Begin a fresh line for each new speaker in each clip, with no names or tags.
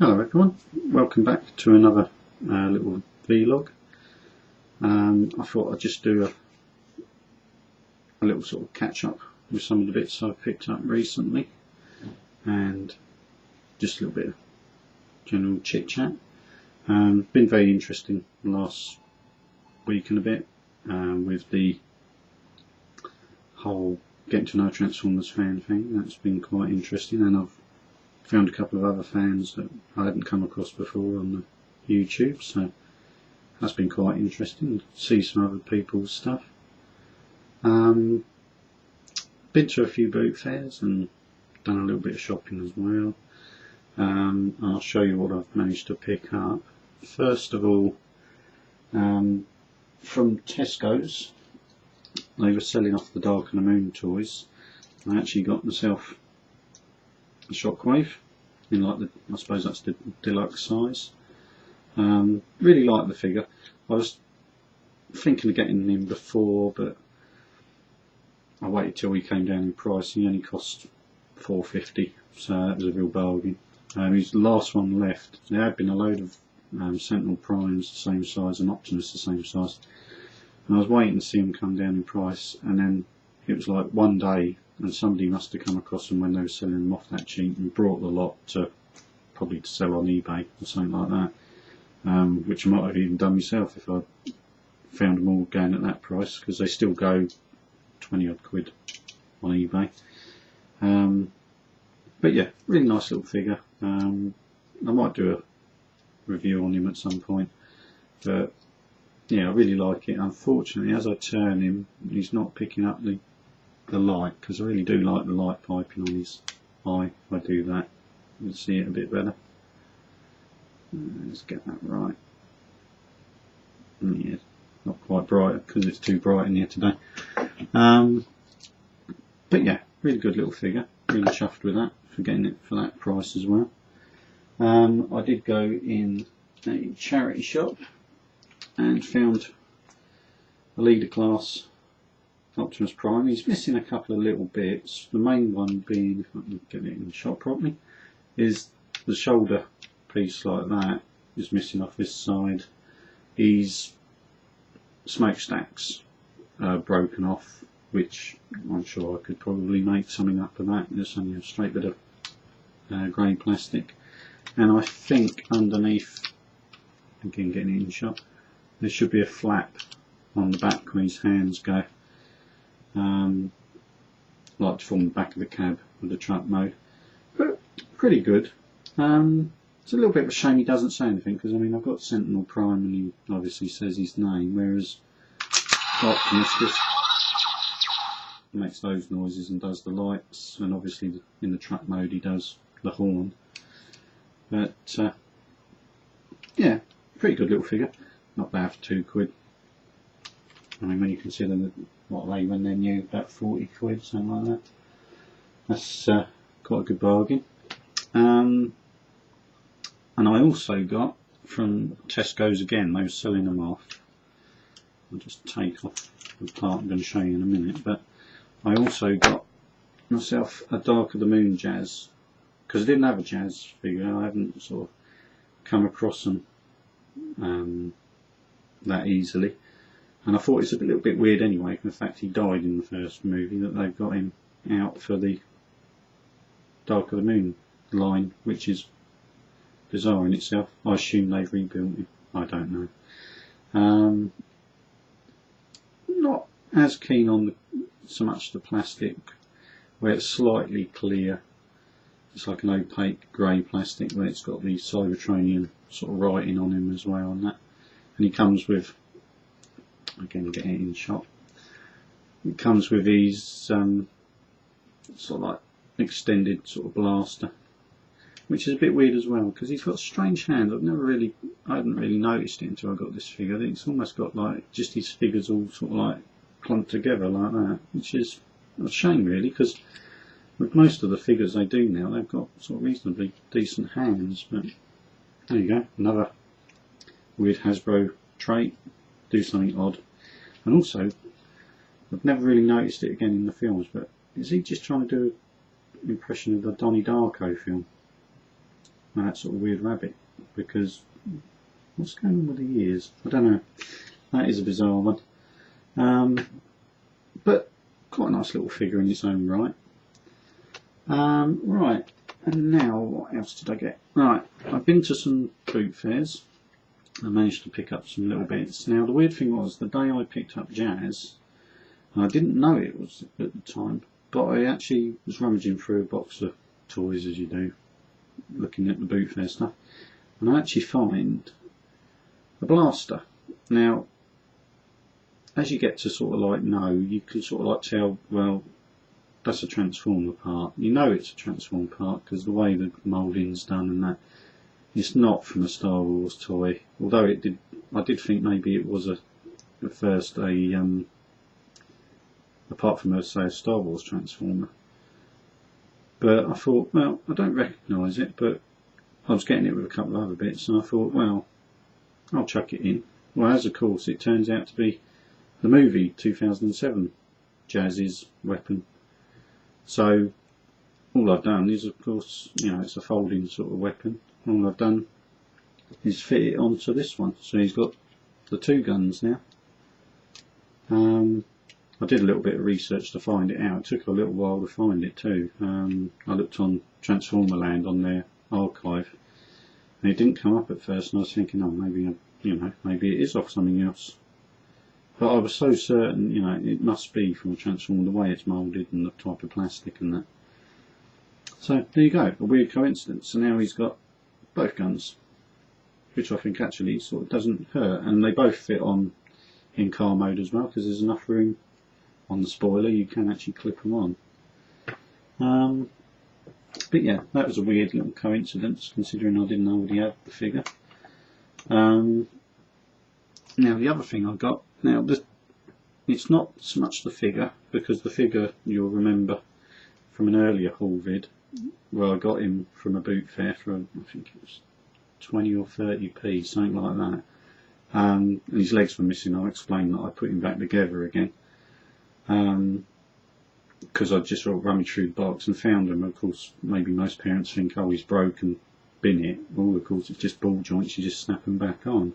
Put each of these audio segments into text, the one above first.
Hello everyone, welcome back to another little vlog. I thought I'd just do a little sort of catch up with some of the bits I've picked up recently and just a little bit of general chit chat. Been very interesting the last week and a bit with the whole getting to know Transformers fan thing. That's been quite interesting, and I've found a couple of other fans that I hadn't come across before on the YouTube, so that's been quite interesting to see some other people's stuff. Been to a few boot fairs and done a little bit of shopping as well. I'll show you what I've managed to pick up. First of all, from Tesco's, they were selling off the Dark of the Moon toys. I actually got myself a Shockwave in like I suppose that's the deluxe size. Really like the figure. I was thinking of getting him before, but I waited till he came down in price. He only cost $4.50, so that was a real bargain. He's the last one left. There had been a load of Sentinel Primes the same size and Optimus the same size, and I was waiting to see him come down in price, and then it was like one day and somebody must have come across them when they were selling them off that cheap and brought the lot probably to sell on eBay or something like that, which I might have even done myself if I found them all going at that price, because they still go 20 odd quid on eBay. But yeah, really nice little figure. I might do a review on him at some point, but yeah, I really like it. Unfortunately, as I turn him, he's not picking up the light, because I really do like the light piping on his eye. If I do that, you can see it a bit better. Let's get that right. Yeah, not quite bright because it's too bright in here today. But yeah, really good little figure. Really chuffed with that, for getting it for that price as well. I did go in a charity shop and found a leader class Optimus Prime. He's missing a couple of little bits. The main one being, if I can get it in the shot properly, is the shoulder piece like that is missing off this side. His smokestacks broken off, which I'm sure I could probably make something up of that. There's only a straight bit of grey plastic, and I think underneath, again getting it in shot, there should be a flap on the back where his hands go. Like to form the back of the cab with the truck mode, but pretty good. It's a little bit of a shame he doesn't say anything, because I mean I've got Sentinel Prime and he obviously says his name, whereas Optimus just makes those noises and does the lights, and obviously in the truck mode he does the horn. But yeah, pretty good little figure, not bad for £2. I mean, when you consider that what they when they're new, about 40 quid, something like that. That's quite a good bargain. And I also got from Tesco's again, they were selling them off. I'll just take off the part I'm going to show you in a minute, but I also got myself a Dark of the Moon Jazz, because I didn't have a Jazz figure. I haven't sort of come across them that easily. And I thought it's a little bit weird anyway, for the fact he died in the first movie, that they've got him out for the Dark of the Moon line, which is bizarre in itself. I assume they've rebuilt him. I don't know. Not as keen on so much the plastic, where it's slightly clear. It's like an opaque grey plastic, where it's got the Cybertronian sort of writing on him as well on that. And he comes with, again getting it in shot, it comes with his sort of like extended sort of blaster, which is a bit weird as well, because he's got strange hands. I hadn't really noticed it until I got this figure. I think it's almost got like just his figures all sort of like clumped together like that, which is a shame really, because with most of the figures they do now, they've got sort of reasonably decent hands. But there you go, another weird Hasbro trait. Do something odd. And also, I've never really noticed it again in the films, but is he just trying to do an impression of the Donnie Darko film? that sort of weird rabbit, because what's going on with the ears? I don't know. That is a bizarre one. But quite a nice little figure in its own right. Right, and now what else did I get? Right, I've been to some boot fairs. I managed to pick up some little bits. Now the weird thing was, the day I picked up Jazz, and I didn't know it was at the time, but I actually was rummaging through a box of toys, as you do, looking at the boot fair stuff, and I actually find a blaster. Now, as you get to sort of like know, you can sort of like tell, well, that's a Transformer part. You know it's a Transformer part because the way the moulding's done and that. It's not from a Star Wars toy, although it did. I did think maybe it was at first apart from a Star Wars Transformer. But I thought, well, I don't recognise it, but I was getting it with a couple of other bits, and I thought, well, I'll chuck it in. Well, as of course, it turns out to be the movie 2007 Jazz's weapon. So all I've done is, of course, it's a folding sort of weapon. All I've done is fit it onto this one, so he's got the two guns now. I did a little bit of research to find it out. It took a little while to find it too. I looked on Transformer Land on their archive, and it didn't come up at first. And I was thinking, oh, maybe maybe it is off something else. But I was so certain, it must be from a Transformer, the way it's moulded and the type of plastic and that. So there you go, a weird coincidence. So now he's got both guns, which I think actually sort of doesn't hurt, and they both fit on in car mode as well, because there's enough room on the spoiler, you can actually clip them on. But yeah, that was a weird little coincidence, considering I didn't already have the figure. Now the other thing I got, it's not so much the figure, because the figure you'll remember from an earlier haul vid, where I got him from a boot fair for, I think it was 20 or 30p, something like that. And his legs were missing. I'll explain that I put him back together again. Because I just sort of rummaged through the box and found him. Of course, maybe most parents think, oh, he's broken, bin it. Well, of course, it's just ball joints, you just snap them back on.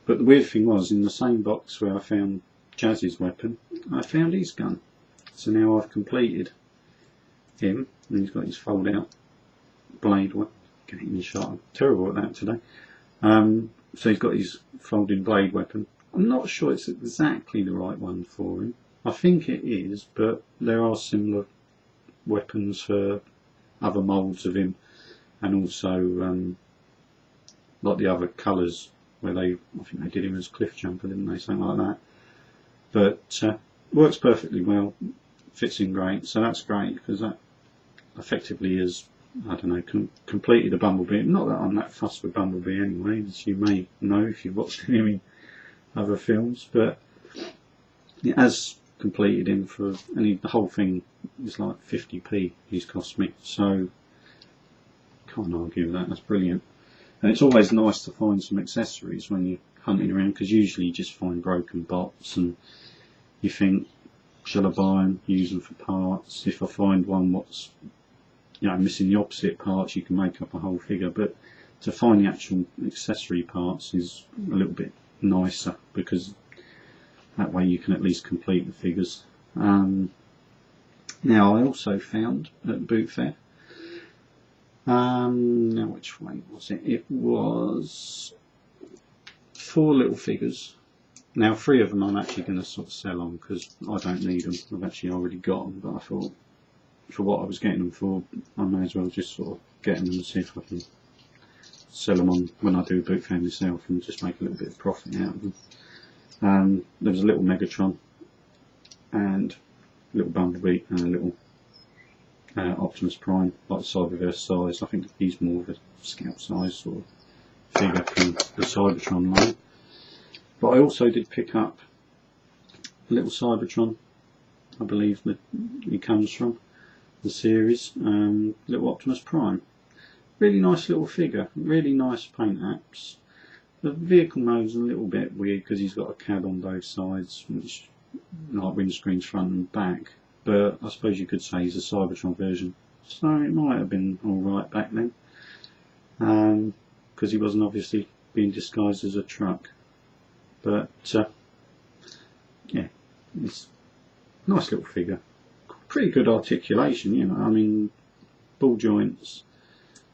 But the weird thing was, in the same box where I found Jazz's weapon, I found his gun. So now I've completed him, and he's got his fold out blade one. Getting shot. I'm terrible at that today. So he's got his folding blade weapon. I'm not sure it's exactly the right one for him. I think it is, but there are similar weapons for other moulds of him, and also like the other colours where I think they did him as Cliff Jumper, didn't they? Something like that. But works perfectly well, fits in great, so that's great, because that effectively is, I don't know, completed a Bumblebee. Not that I'm that fussed with Bumblebee anyway, as you may know if you've watched him in other films, but it has completed him for, and the whole thing is like 50p he's cost me, so can't argue with that. That's brilliant. And it's always nice to find some accessories when you're hunting around, because usually you just find broken bots and you think, shall I buy them, use them for parts? If I find one what's missing the opposite parts, you can make up a whole figure. But to find the actual accessory parts is a little bit nicer, because that way you can at least complete the figures. Now I also found at Boot Fair, now which way was it? It was 4 little figures. Now 3 of them I'm actually going to sort of sell on, because I don't need them. I've actually already got them, but I thought for what I was getting them for, I may as well just sort of get them and see if I can sell them on when I do a boot fair myself and just make a little bit of profit out of them. There was a little Megatron and a little Bumblebee and a little Optimus Prime, like Cyberverse size. I think he's more of a Scout size sort of figure from the Cybertron line. But I also did pick up a little Cybertron, I believe that he comes from the series, little Optimus Prime. Really nice little figure, really nice paint apps. The vehicle mode's a little bit weird because he's got a cab on both sides, which like windscreens front and back. But I suppose you could say he's a Cybertron version, so it might have been alright back then. because he wasn't obviously being disguised as a truck. But yeah, it's a nice little figure. Pretty good articulation, you know. I mean, ball joints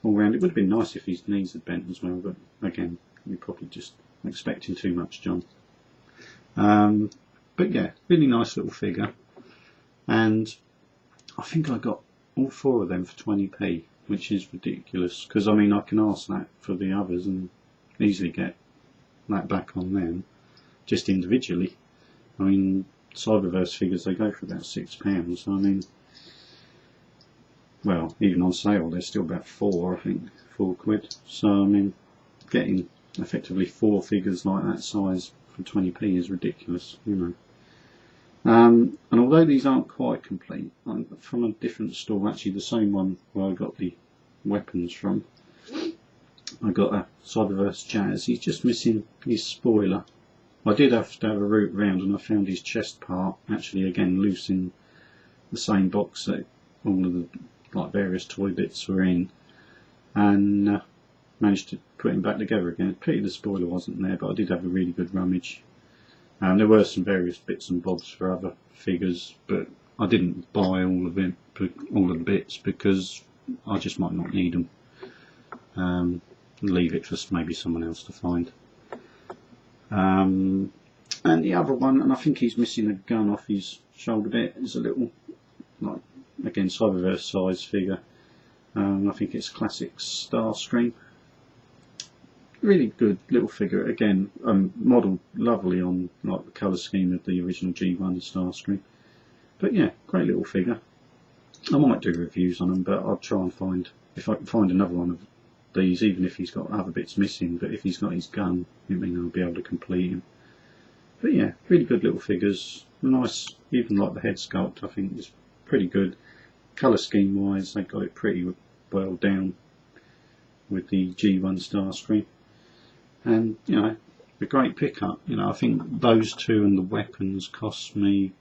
all round. It would have been nice if his knees had bent as well, but again, you're probably just expecting too much, John. But yeah, really nice little figure. And I think I got all 4 of them for 20p, which is ridiculous, because I mean I can ask that for the others and easily get that back on them just individually. I mean, Cyberverse figures, they go for about £6. I mean, well, even on sale they're still about 4, I think, £4. So I mean, getting effectively 4 figures like that size for 20p is ridiculous, you know. And although these aren't quite complete, from a different store, actually the same one where I got the weapons from, I got a Cyberverse Jazz. He's just missing his spoiler. I did have to have a route round and I found his chest part actually again loose in the same box that all of the like various toy bits were in, and managed to put him back together again. Pity the spoiler wasn't there, but I did have a really good rummage. There were some various bits and bobs for other figures, but I didn't buy all of the bits because I just might not need them. Leave it for maybe someone else to find. And the other one, and I think he's missing a gun off his shoulder bit, is a little, like, again, Cyberverse size figure. I think it's classic Starscream. Really good little figure, again, modelled lovely on like the colour scheme of the original G1 Starscream. But yeah, great little figure. I might do reviews on them, but I'll try and find, if I can find another one of these, even if he's got other bits missing, but if he's got his gun, I mean, I'll be able to complete him. But yeah, really good little figures. Nice, even like the head sculpt, I think is pretty good. Colour scheme wise, they got it pretty well down with the G1 Starscream. And, you know, a great pickup. You know, I think those 2 and the weapons cost me,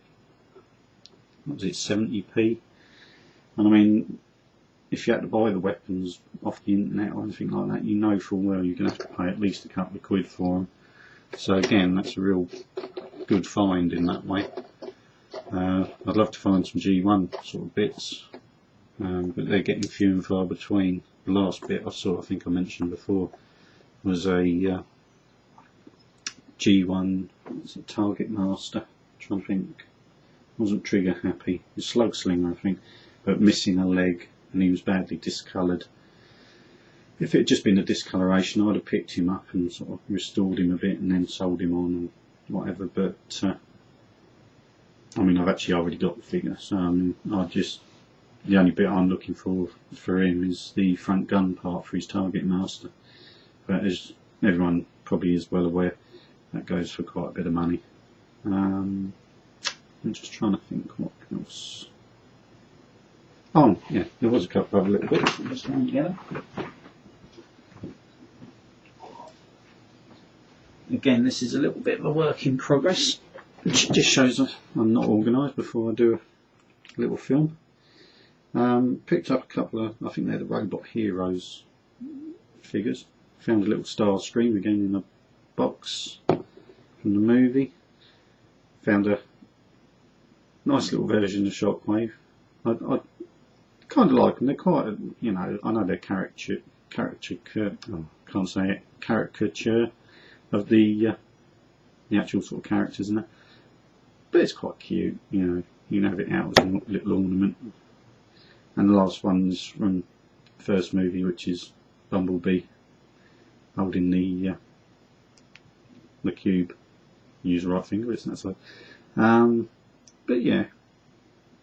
what was it, 70p? And I mean, if you had to buy the weapons off the internet or anything like that, you know full well you're going to have to pay at least a couple of quid for them. So again, that's a real good find in that way. I'd love to find some G1 sort of bits, but they're getting few and far between. The last bit I saw, I think I mentioned before, was a G1 Target Master. I'm trying to think, wasn't trigger happy. The Slug Slinger, I think, but missing a leg, and he was badly discoloured. If it had just been a discoloration, I'd have picked him up and sort of restored him a bit and then sold him on and whatever. But I mean, I've actually already got the figure, so the only bit I'm looking for him is the front gun part for his Target Master. But as everyone probably is well aware, that goes for quite a bit of money. I'm just trying to think what else. Oh yeah, there was a couple of other little bits. I'm just trying together. Again, this is a little bit of a work in progress, which just shows I'm not organised before I do a little film. Picked up a couple of, I think they're the Robot Heroes figures. Found a little Starscream again in a box from the movie. Found a nice little version of Shockwave. I kind of like them. They're quite, you know, I know they're caricature of the actual sort of characters and that, but it's quite cute. You know, you can have it out as a little ornament. And the last one is from the first movie, which is Bumblebee holding the cube. Use the right finger, isn't that so? But yeah,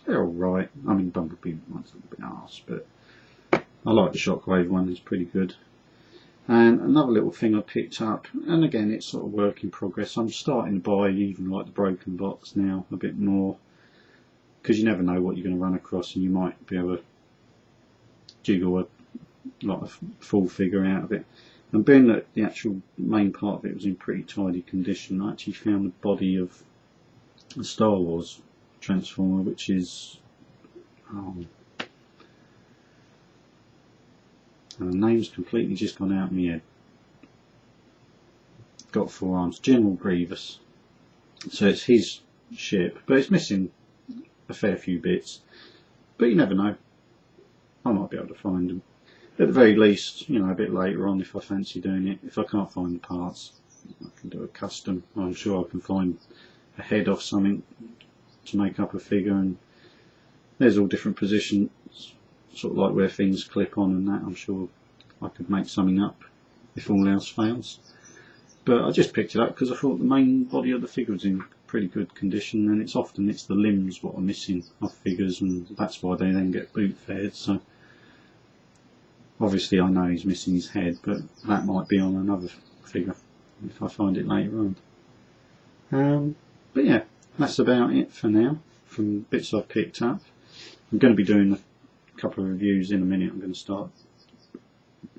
they're all right. I mean, Bumblebee one's a little bit arse, but I like the Shockwave one. It's pretty good. And another little thing I picked up, and again it's sort of work in progress. I'm starting to buy even like the broken box now a bit more, because you never know what you're going to run across, and you might be able to jiggle a full figure out of it. And being that the actual main part of it was in pretty tidy condition, I actually found the body of the Star Wars Transformer, which is And the name's completely just gone out of my head. Got 4 arms. General Grievous. So it's his ship, but it's missing a fair few bits. But you never know. I might be able to find them. At the very least, you know, a bit later on, if I fancy doing it, if I can't find the parts, I can do a custom. I'm sure I can find a head off something to make up a figure, and there's all different positions, sort of like where things clip on and that. I'm sure I could make something up if all else fails. But I just picked it up because I thought the main body of the figure was in pretty good condition, and it's the limbs what are missing off figures, and that's why they then get boot faired. So obviously I know he's missing his head, but that might be on another figure if I find it later on. But yeah, that's about it for now from bits I've picked up. I'm going to be doing a couple of reviews in a minute. I'm going to start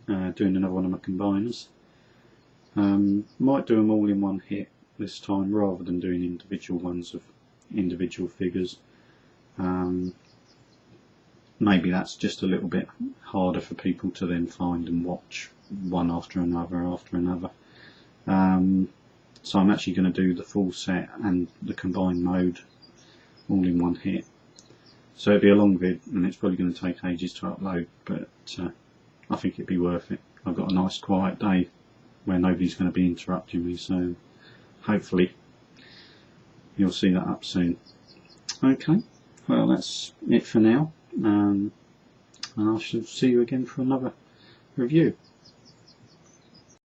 doing another one of my combiners. Might do them all in one hit this time rather than doing individual ones of individual figures. Maybe that's just a little bit harder for people to then find and watch one after another. So I'm actually going to do the full set and the combined mode all in one hit. So it'll be a long vid and it's probably going to take ages to upload, but I think it'd be worth it. I've got a nice quiet day where nobody's going to be interrupting me, so hopefully you'll see that up soon. Okay, well that's it for now, and I shall see you again for another review.